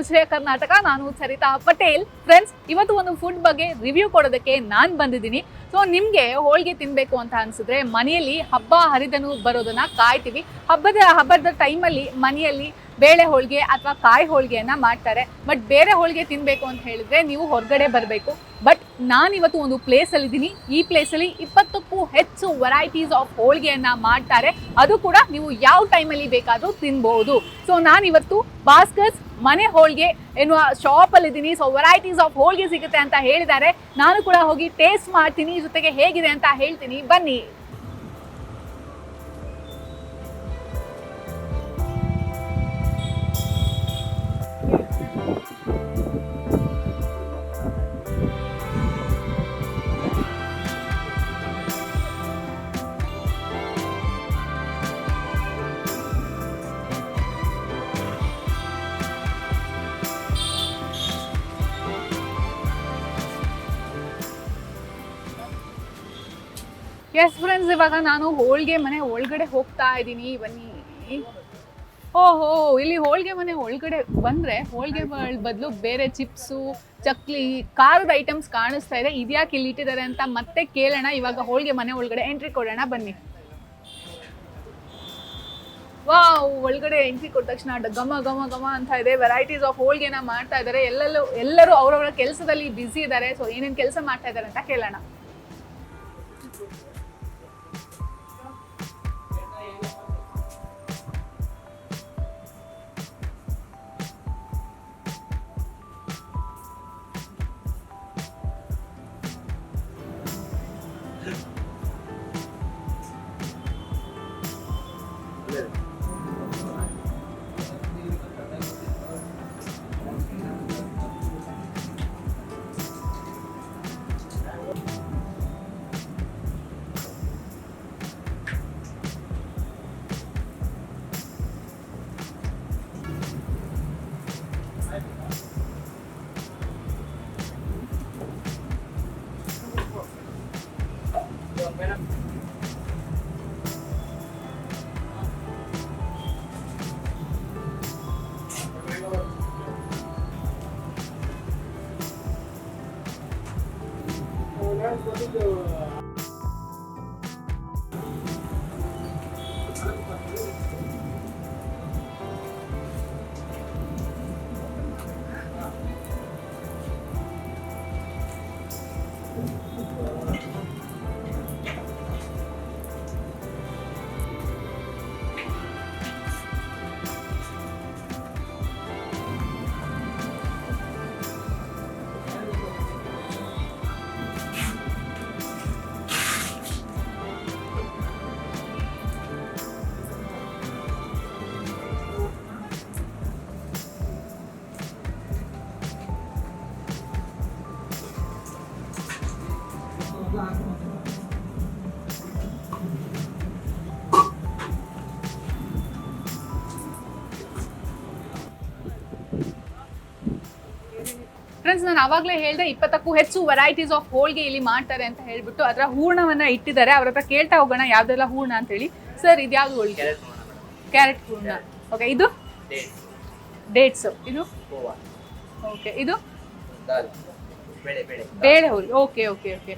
ವಿಜಯ ಕರ್ನಾಟಕ. ನಾನು ಸರಿತಾ ಪಟೇಲ್. ಫ್ರೆಂಡ್ಸ್, ಇವತ್ತು ಒಂದು ಫುಡ್ ಬಗ್ಗೆ ರಿವ್ಯೂ ಕೊಡೋದಕ್ಕೆ ನಾನು ಬಂದಿದ್ದೀನಿ. ಸೊ ನಿಮಗೆ ಹೋಳಿಗೆ ತಿನ್ನಬೇಕು ಅಂತ ಅನಿಸಿದ್ರೆ ಮನೆಯಲ್ಲಿ ಹಬ್ಬ ಹರಿದನು ಬರೋದನ್ನ ಕಾಯ್ತೀವಿ. ಹಬ್ಬದ ಟೈಮಲ್ಲಿ ಮನೆಯಲ್ಲಿ ಬೇಳೆ ಹೋಳಿಗೆ ಅಥವಾ ಕಾಯಿ ಹೋಳಿಗೆಯನ್ನು ಮಾಡ್ತಾರೆ. ಬಟ್ ಬೇರೆ ಹೋಳಿಗೆ ತಿನ್ನಬೇಕು ಅಂತ ಹೇಳಿದ್ರೆ ನೀವು ಹೊರಗಡೆ ಬರಬೇಕು. ಬಟ್ ನಾನಿವತ್ತು ಒಂದು ಪ್ಲೇಸಲ್ಲಿದ್ದೀನಿ. ಈ ಪ್ಲೇಸಲ್ಲಿ 20ಕ್ಕೂ ಹೆಚ್ಚು ವೆರೈಟೀಸ್ ಆಫ್ ಹೋಳಿಗೆಯನ್ನು ಮಾಡ್ತಾರೆ. ಅದು ಕೂಡ ನೀವು ಯಾವ ಟೈಮಲ್ಲಿ ಬೇಕಾದರೂ ತಿನ್ಬಹುದು. ಸೊ ನಾನಿವತ್ತು ಭಾಸ್ಕರ್ಸ್ ಮನೆ ಹೋಳಿಗೆ ಎನ್ನುವ ಶಾಪಲ್ಲಿದ್ದೀನಿ. ಸೊ ವೆರೈಟೀಸ್ ಆಫ್ ಹೋಳಿಗೆ ಸಿಗುತ್ತೆ ಅಂತ ಹೇಳಿದ್ದಾರೆ. ನಾನು ಕೂಡ ಹೋಗಿ ಟೇಸ್ಟ್ ಮಾಡ್ತೀನಿ, ಜೊತೆಗೆ ಹೇಗಿದೆ ಅಂತ ಹೇಳ್ತೀನಿ. ಬನ್ನಿ. ಎಸ್ ಫ್ರೆಂಡ್ಸ್, ಇವಾಗ ನಾನು ಹೋಳಿಗೆ ಮನೆ ಒಳಗಡೆ ಹೋಗ್ತಾ ಇದ್ದೀನಿ. ಬನ್ನಿ. ಓಹೋ, ಇಲ್ಲಿ ಹೋಳಿಗೆ ಮನೆ ಒಳಗಡೆ ಬಂದರೆ ಹೋಳಿಗೆ ಬದಲು ಬೇರೆ ಚಿಪ್ಸು, ಚಕ್ಲಿ, ಖಾರದ ಐಟಮ್ಸ್ ಕಾಣಿಸ್ತಾ ಇದೆ. ಇದ್ಯಾಕೆ ಇಲ್ಲಿ ಇಟ್ಟಿದ್ದಾರೆ ಅಂತ ಮತ್ತೆ ಕೇಳೋಣ. ಇವಾಗ ಹೋಳಿಗೆ ಮನೆ ಒಳಗಡೆ ಎಂಟ್ರಿ ಕೊಡೋಣ, ಬನ್ನಿ. ವಾವ್, ಒಳಗಡೆ ಎಂಟ್ರಿ ಕೊಟ್ಟ ತಕ್ಷಣ ಘಮ ಘಮ ಘಮ ಅಂತ ಇದೆ. ವೆರೈಟೀಸ್ ಆಫ್ ಹೋಳಿಗೆನ ಮಾಡ್ತಾ ಇದ್ದಾರೆ. ಎಲ್ಲರೂ ಅವರವರ ಕೆಲಸದಲ್ಲಿ ಬ್ಯುಸಿ ಇದ್ದಾರೆ. ಸೊ ಏನೇನು ಕೆಲಸ ಮಾಡ್ತಾ ಇದ್ದಾರೆ ಅಂತ ಕೇಳೋಣ. ಫ್ರೆಂಡ್ಸ್, ನಾನು ಆವಾಗಲೇ ಹೇಳಿದೆ 20ಕ್ಕೂ ಹೆಚ್ಚು ವೆರೈಟೀಸ್ ಆಫ್ ಹೋಳಿಗೆ ಇಲ್ಲಿ ಮಾಡ್ತಾರೆ ಅಂತ ಹೇಳ್ಬಿಟ್ಟು ಅದರ ಹೂರ್ಣವನ್ನ ಇಟ್ಟಿದ್ದಾರೆ. ಅವ್ರ ಹತ್ರ ಕೇಳ್ತಾ ಹೋಗೋಣ ಯಾವ್ದೆಲ್ಲ ಹೂರ್ಣ ಅಂತ ಹೇಳಿ. ಸರ್, ಇದ್ಯಾವ್ದು ಹೋಳಿಗೆ? ಕ್ಯಾರೆಟ್ ಹೂರ್ಣ. ಓಕೆ, ಇದು ಡೇಟ್ಸ್. ಇದು ಓಕೆ, ಇದು ಬೇಳೆ ಹೋಳಿಗೆ. Okay okay okay.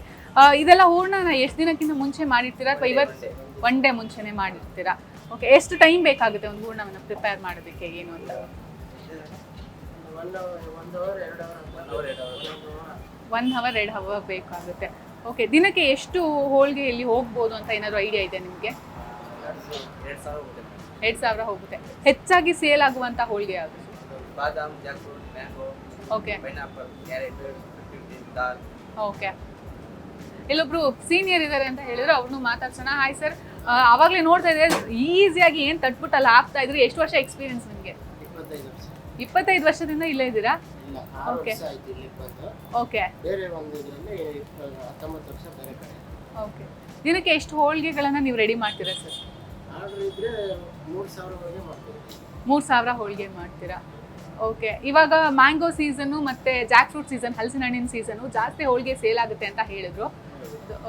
ಇದೆಲ್ಲ ಹೂರ್ಣನ ಎಷ್ಟು ದಿನಕ್ಕಿಂತ ಮುಂಚೆ ಮಾಡಿರ್ತೀರಾ ಅಥವಾ ಇವತ್ತು ಒನ್ ಡೇ ಮುಂಚೆನೆ ಮಾಡಿರ್ತೀರಾ? ಓಕೆ, ಎಷ್ಟು ಟೈಮ್ ಬೇಕಾಗುತ್ತೆ ಒಂದು ಹೂರ್ಣವನ್ನು ಪ್ರಿಪೇರ್ ಮಾಡೋದಕ್ಕೆ ಏನು ಅಂತ? 1 ಅವರ್ 2 ಅವರ್ ಬೇಕಾಗುತ್ತೆ. ಓಕೆ, ದಿನಕ್ಕೆ ಎಷ್ಟು ಹೋಳಿಗೆ ಇಲ್ಲಿ ಹೋಗ್ಬೋದು ಅಂತ ಏನಾದರೂ ಐಡಿಯಾ ಇದೆ ನಿಮಗೆ? 2,000 ಹೋಗುತ್ತೆ. ಹೆಚ್ಚಾಗಿ ಸೇಲ್ ಆಗುವಂಥ ಹೋಳಿಗೆ ಯಾವುದು? Okay okay. ಇಲ್ಲೊಬ್ರು ಸೀನಿಯರ್ ಇದ್ದಾರೆ ಅಂತ ಹೇಳಿದ್ರು, ಅವ್ರನ್ನೂ ಮಾತಾಡ್ಸೋಣ. ಹಾಯ್ ಸರ್, ಆವಾಗಲೇ ನೋಡ್ತಾ ಇದ್ದೆ ಈಸಿಯಾಗಿ ಏನು ತಟ್ಬಿಟ್ಟಲ್ಲಿ ಹಾಕ್ತಾ ಇದ್ರಿ. ಎಷ್ಟು ವರ್ಷ ಎಕ್ಸ್ಪೀರಿಯನ್ಸ್ ನಿಮಗೆ? 25 ವರ್ಷದಿಂದ ಇಲ್ಲೇ ಇದ್ದೀರಾ? Okay okay okay. ದಿನಕ್ಕೆ ಎಷ್ಟು ಹೋಳಿಗೆಗಳನ್ನು ನೀವು ರೆಡಿ ಮಾಡ್ತೀರಾ ಸರ್? 3,000 ಹೋಳಿಗೆ ಮಾಡ್ತೀರಾ? ಓಕೆ. ಇವಾಗ ಮ್ಯಾಂಗೋ ಸೀಸನ್ನು ಮತ್ತು ಜಾಕ್ ಫ್ರೂಟ್ ಸೀಸನ್, ಹಲಸಿನ ಹಣ್ಣಿನ ಸೀಸನ್ನು ಜಾಸ್ತಿ ಹೋಳಿಗೆ ಸೇಲ್ ಆಗುತ್ತೆ ಅಂತ ಹೇಳಿದ್ರು.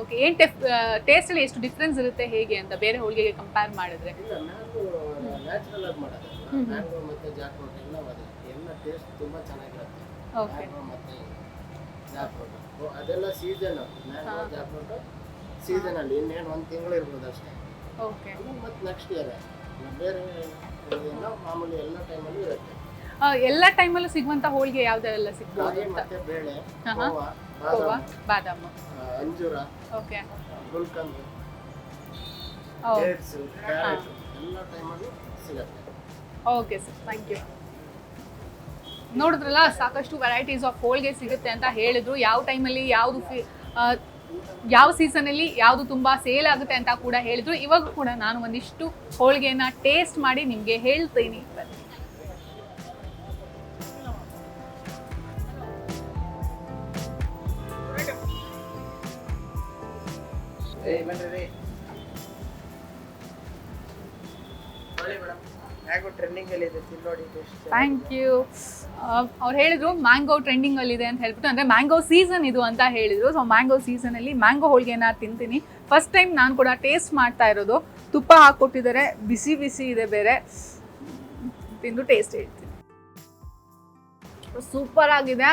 ಓಕೆ, ಏನು ಟೇಸ್ಟಲ್ಲಿ ಎಷ್ಟು ಡಿಫ್ರೆನ್ಸ್ ಇರುತ್ತೆ ಹೇಗೆ ಅಂತ ಬೇರೆ ಹೋಳಿಗೆಗೆ ಕಂಪೇರ್ ಮಾಡಿದ್ರೆ? ಟೇಸ್ಟ್ ತುಂಬ ಚೆನ್ನಾಗಿರುತ್ತೆ. ಓಕೆ ಮ್ಯಾಂಗೋ ಮತ್ತು ಜಾಕ್ಫ್ರೂಟ್ ಅದೆಲ್ಲ ಸೀಸನ್. ಮ್ಯಾಂಗೋ ಜಾಕ್ಫ್ರೂಟ್ ಸೀಸನಲ್ಲಿ ಇನ್ನೇನು 1 ತಿಂಗಳು ಇರ್ಬೋದು ಅಷ್ಟೇ. ಓಕೆ ಮತ್ತು ನೆಕ್ಸ್ಟ್ ಇಯರ್ ಬೇರೆ ಮಾಮೂಲಿ ಎಲ್ಲ ಟೈಮಲ್ಲೂ ಇರುತ್ತೆ. ಎಲ್ಲ ಟೈಮಲ್ಲೂ ಸಿಗುವಂಥ ಹೋಳಿಗೆ ಯಾವುದೆಲ್ಲ ಸಿಗ್ಬೋದು ರಾಗಿ ಅಂತ? ಮತ್ತು ಬೇಳೆ, ಕೋವಾ, ಬಾದಾಮು, ಅಂಜೂರ, ಓಕೆ, ಗುಲ್ಕಂದ್, ಡೇಟ್ಸ್, ಕ್ಯಾರೆಟ್ ಎಲ್ಲ ಟೈಮಲ್ಲೂ ಸಿಗುತ್ತೆ. Okay sir, thank you. ನೋಡಿದ್ರಲ್ಲ, ಸಾಕಷ್ಟು ವೆರೈಟೀಸ್ ಆಫ್ ಹೋಳಿಗೆ ಸಿಗುತ್ತೆ ಅಂತ ಹೇಳಿದ್ರು. ಯಾವ ಟೈಮಲ್ಲಿ ಯಾವುದು ಯಾವ ಸೀಸನಲ್ಲಿ ಯಾವುದು ತುಂಬ ಸೇಲ್ ಆಗುತ್ತೆ ಅಂತ ಕೂಡ ಹೇಳಿದ್ರು. ಇವಾಗ ಕೂಡ ನಾನು ಒಂದಿಷ್ಟು ಹೋಳಿಗೆನ ಟೇಸ್ಟ್ ಮಾಡಿ ನಿಮಗೆ ಹೇಳ್ತೀನಿ. Thank you. ಅವ್ರು ಹೇಳಿದ್ರು ಮ್ಯಾಂಗೋ ಟ್ರೆಂಡಿಂಗ್ ಅಲ್ಲಿ ಇದೆ ಅಂತ ಹೇಳ್ಬಿಟ್ಟು, ಅಂದ್ರೆ ಮ್ಯಾಂಗೋ ಸೀಸನ್ ಇದು ಅಂತ ಹೇಳಿದ್ರು. ಸೊ ಮ್ಯಾಂಗೋ ಸೀಸನ್ ಅಲ್ಲಿ ಮ್ಯಾಂಗೋ ಹೋಳಿಗೆನ ತಿಂತೀನಿ. ಫಸ್ಟ್ ಟೈಮ್ ನಾನು ಕೂಡ ಟೇಸ್ಟ್ ಮಾಡ್ತಾ ಇರೋದು. ತುಪ್ಪ ಹಾಕೊಟ್ಟಿದ್ದಾರೆ, ಬಿಸಿ ಬಿಸಿ ಇದೆ ಬೇರೆ. ತಿಂದು ಟೇಸ್ಟ್ ಹೇಳ್ತೀನಿ. ಸೂಪರ್ ಆಗಿದೆ.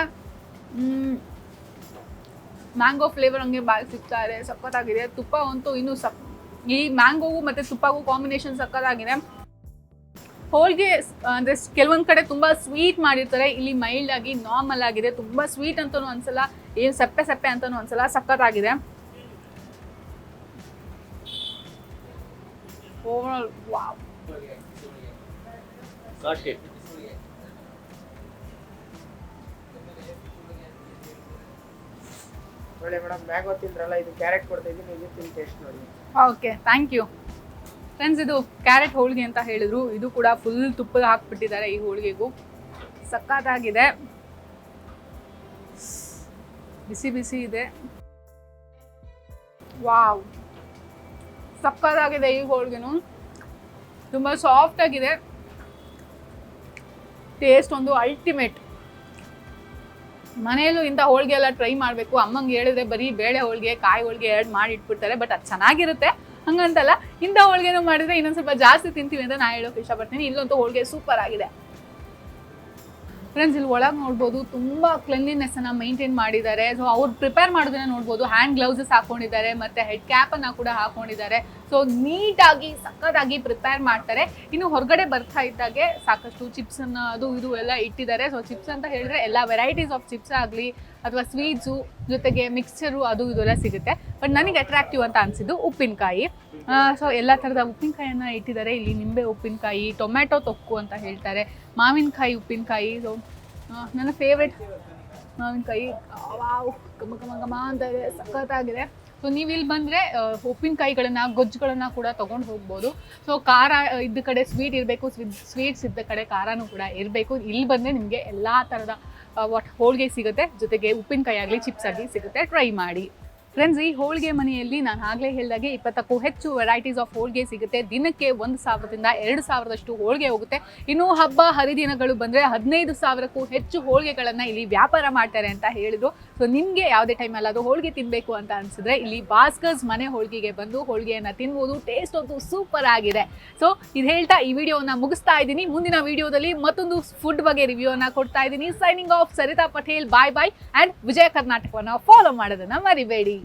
ಮ್ಯಾಂಗೋ ಫ್ಲೇವರ್ ಹಂಗೆ ಬಾಯಿ ಸಿಗ್ತಾ ಇದೆ, ಸಕ್ಕತ್ತಾಗಿದೆ. ತುಪ್ಪ ಅಂತೂ ಇನ್ನೂ ಈ ಮ್ಯಾಂಗೋವು ಮತ್ತು ತುಪ್ಪಗೂ ಕಾಂಬಿನೇಷನ್ ಸಕ್ಕತ್ತಾಗಿದೆ. ಹೋಳಿಗೆ ಅಂದರೆ ಕೆಲವೊಂದು ಕಡೆ ತುಂಬ ಸ್ವೀಟ್ ಮಾಡಿರ್ತಾರೆ, ಇಲ್ಲಿ ಮೈಲ್ಡ್ ಆಗಿ ನಾರ್ಮಲ್ ಆಗಿದೆ. ತುಂಬ ಸ್ವೀಟ್ ಅಂತಲೂ ಅನ್ಸಲ್ಲ, ಏನು ಸಪ್ಪೆ ಸಪ್ಪೆ ಅಂತಲೂ ಅನ್ಸಲ್ಲ, ಸಕ್ಕತ್ತಾಗಿದೆ. Overall wow. ಒಳ್ಳೆ ಮೇಡಮ್, ಮ್ಯಾಂಗೋ ತಿಂದ್ರಲ್ಲ, ಇದು ಕ್ಯಾರೆಟ್ ಕೊಡ್ತಾ ಇದ್ದೀನಿ, ಇದು ತಿಂದು ಟೇಸ್ಟ್ ನೋಡಿ. Okay, thank you. ಫ್ರೆಂಡ್ಸ್, ಇದು ಕ್ಯಾರೆಟ್ ಹೋಳಿಗೆ ಅಂತ ಹೇಳಿದ್ರು. ಇದು ಕೂಡ ಫುಲ್ ತುಪ್ಪ ಹಾಕ್ಬಿಟ್ಟಿದ್ದಾರೆ ಈ ಹೋಳಿಗೆಗೂ. ಸಕ್ಕತ್ತಾಗಿದೆ, ಬಿಸಿ ಬಿಸಿ ಇದೆ. ವಾವ್, ಸಕ್ಕತ್ತಾಗಿದೆ. ಈ ಹೋಳಿಗೆನು ತುಂಬ ಸಾಫ್ಟ್ ಆಗಿದೆ, ಟೇಸ್ಟ್ ಒಂದು ಅಲ್ಟಿಮೇಟ್. ಮನೆಯಲ್ಲೂ ಇಂಥ ಹೋಳಿಗೆ ಎಲ್ಲ ಟ್ರೈ ಮಾಡಬೇಕು. ಅಮ್ಮಂಗೆ ಹೇಳಿದ್ರೆ ಬರೀ ಬೇಳೆ ಹೋಳಿಗೆ, ಕಾಯಿ ಹೋಳಿಗೆ 2 ಮಾಡಿ ಇಟ್ಬಿಡ್ತಾರೆ, ಬಟ್ ಅದು ಚೆನ್ನಾಗಿರುತ್ತೆ ಹಂಗಂತಲ್ಲ. ಇಂಥ ಹೋಳಿಗೆನೂ ಮಾಡಿದ್ರೆ ಇನ್ನೊಂದು ಸ್ವಲ್ಪ ಜಾಸ್ತಿ ತಿಂತೀವಿ ಅಂತ ನಾನು ಹೇಳೋಕೆ ಇಷ್ಟಪಡ್ತೀನಿ. ಇಲ್ಲಂತೂ ಹೋಳಿಗೆ ಸೂಪರ್ ಆಗಿದೆ. ಫ್ರೆಂಡ್ಸ್, ಇಲ್ಲಿ ಒಳಗೆ ನೋಡ್ಬೋದು ತುಂಬ ಕ್ಲೆನ್ಲಿನೆಸ್ಸನ್ನು ಮೇಂಟೈನ್ ಮಾಡಿದ್ದಾರೆ. ಸೊ ಅವ್ರು ಪ್ರಿಪೇರ್ ಮಾಡೋದನ್ನ ನೋಡ್ಬೋದು. ಹ್ಯಾಂಡ್ ಗ್ಲೌಸಸ್ ಹಾಕ್ಕೊಂಡಿದ್ದಾರೆ ಮತ್ತು ಹೆಡ್ ಕ್ಯಾಪನ್ನು ಕೂಡ ಹಾಕ್ಕೊಂಡಿದ್ದಾರೆ. ಸೊ ನೀಟಾಗಿ ಸಕ್ಕತ್ತಾಗಿ ಪ್ರಿಪೇರ್ ಮಾಡ್ತಾರೆ. ಇನ್ನು ಹೊರಗಡೆ ಬರ್ತಾ ಇದ್ದಾಗೆ ಸಾಕಷ್ಟು ಚಿಪ್ಸನ್ನು ಅದು ಇದು ಎಲ್ಲ ಇಟ್ಟಿದ್ದಾರೆ. ಸೊ ಚಿಪ್ಸ್ ಅಂತ ಹೇಳಿದ್ರೆ ಎಲ್ಲ ವೆರೈಟೀಸ್ ಆಫ್ ಚಿಪ್ಸ್ ಆಗಲಿ ಅಥವಾ ಸ್ವೀಟ್ಸು ಜೊತೆಗೆ ಮಿಕ್ಸ್ಚರು ಅದು ಇದೆಲ್ಲ ಸಿಗುತ್ತೆ. ಬಟ್ ನನಗೆ ಅಟ್ರಾಕ್ಟಿವ್ ಅಂತ ಅನಿಸಿದ್ದು ಉಪ್ಪಿನಕಾಯಿ. ಸೊ ಎಲ್ಲ ಥರದ ಉಪ್ಪಿನಕಾಯಿಯನ್ನು ಇಟ್ಟಿದ್ದಾರೆ. ಇಲ್ಲಿ ನಿಂಬೆ ಉಪ್ಪಿನಕಾಯಿ, ಟೊಮ್ಯಾಟೊ ತೊಕ್ಕು ಅಂತ ಹೇಳ್ತಾರೆ, ಮಾವಿನಕಾಯಿ ಉಪ್ಪಿನಕಾಯಿ. ಸೊ ನನ್ನ ಫೇವ್ರೆಟ್ ಮಾವಿನಕಾಯಿ. ವಾವ್, ಘಮ ಘಮ ಘಮ ಅಂತ ಇದೆ, ಸಖತ್ತಾಗಿದೆ. ಸೊ ನೀವು ಇಲ್ಲಿ ಬಂದರೆ ಉಪ್ಪಿನಕಾಯಿಗಳನ್ನು, ಗೊಜ್ಜುಗಳನ್ನು ಕೂಡ ತೊಗೊಂಡು ಹೋಗ್ಬೋದು. ಸೊ ಖಾರ ಇದ್ದ ಕಡೆ ಸ್ವೀಟ್ ಇರಬೇಕು, ಸ್ವೀಟ್ಸ್ ಇದ್ದ ಕಡೆ ಖಾರನೂ ಕೂಡ ಇರಬೇಕು. ಇಲ್ಲಿ ಬಂದರೆ ನಿಮಗೆ ಎಲ್ಲ ಥರದ ಹೋಳಿಗೆ ಸಿಗುತ್ತೆ, ಜೊತೆಗೆ ಉಪ್ಪಿನಕಾಯಿ ಆಗಲಿ ಚಿಪ್ಸ್ ಆಗಲಿ ಸಿಗುತ್ತೆ. ಟ್ರೈ ಮಾಡಿ ಫ್ರೆಂಡ್ಸ್. ಈ ಹೋಳಿಗೆ ಮನೆಯಲ್ಲಿ ನಾನು ಆಗಲೇ ಹೇಳಿದಾಗೆ 20ಕ್ಕೂ ಹೆಚ್ಚು ವೆರೈಟೀಸ್ ಆಫ್ ಹೋಳಿಗೆ ಸಿಗುತ್ತೆ. ದಿನಕ್ಕೆ 1,000ದಿಂದ 2,000ದಷ್ಟು ಹೋಳಿಗೆ ಹೋಗುತ್ತೆ. ಇನ್ನು ಹಬ್ಬ ಹರಿದಿನಗಳು ಬಂದರೆ 15,000ಕ್ಕೂ ಹೆಚ್ಚು ಹೋಳಿಗೆಗಳನ್ನು ಇಲ್ಲಿ ವ್ಯಾಪಾರ ಮಾಡ್ತಾರೆ ಅಂತ ಹೇಳಿದ್ರು. ಸೊ ನಿಮಗೆ ಯಾವುದೇ ಟೈಮಲ್ಲಾದರೂ ಹೋಳಿಗೆ ತಿನ್ನಬೇಕು ಅಂತ ಅನಿಸಿದ್ರೆ ಇಲ್ಲಿ ಭಾಸ್ಕರ್ಸ್ ಮನೆ ಹೋಳಿಗೆಗೆ ಬಂದು ಹೋಳಿಗೆಯನ್ನು ತಿನ್ಬೋದು. ಟೇಸ್ಟ್ ಅಂತೂ ಸೂಪರ್ ಆಗಿದೆ. ಸೊ ಇದು ಹೇಳ್ತಾ ಈ ವಿಡಿಯೋನ ಮುಗಿಸ್ತಾ ಇದ್ದೀನಿ. ಮುಂದಿನ ವಿಡಿಯೋದಲ್ಲಿ ಮತ್ತೊಂದು ಫುಡ್ ಬಗ್ಗೆ ರಿವ್ಯೂನ ಕೊಡ್ತಾ ಇದ್ದೀನಿ. Signing off, Saritha Patel. Bye bye. And Vijaya ಕರ್ನಾಟಕವನ್ನು ಫಾಲೋ ಮಾಡೋದನ್ನು ಮರಿಬೇಡಿ.